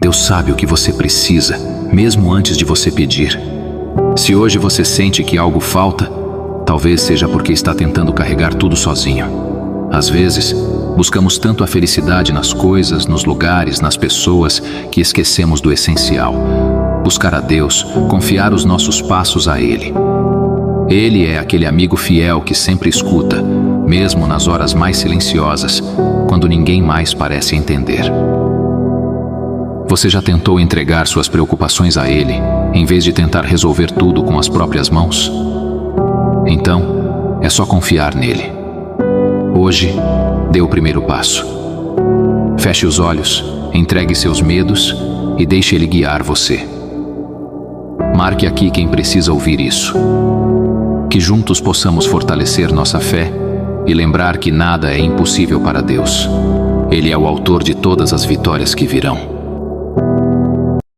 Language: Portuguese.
Deus sabe o que você precisa, mesmo antes de você pedir. Se hoje você sente que algo falta, talvez seja porque está tentando carregar tudo sozinho. Às vezes, buscamos tanto a felicidade nas coisas, nos lugares, nas pessoas, que esquecemos do essencial. Buscar a Deus, confiar os nossos passos a Ele. Ele é aquele amigo fiel que sempre escuta, mesmo nas horas mais silenciosas, quando ninguém mais parece entender. Você já tentou entregar suas preocupações a Ele, em vez de tentar resolver tudo com as próprias mãos? Então, é só confiar nele. Hoje, dê o primeiro passo. Feche os olhos, entregue seus medos e deixe Ele guiar você. Marque aqui quem precisa ouvir isso. Que juntos possamos fortalecer nossa fé e lembrar que nada é impossível para Deus. Ele é o autor de todas as vitórias que virão.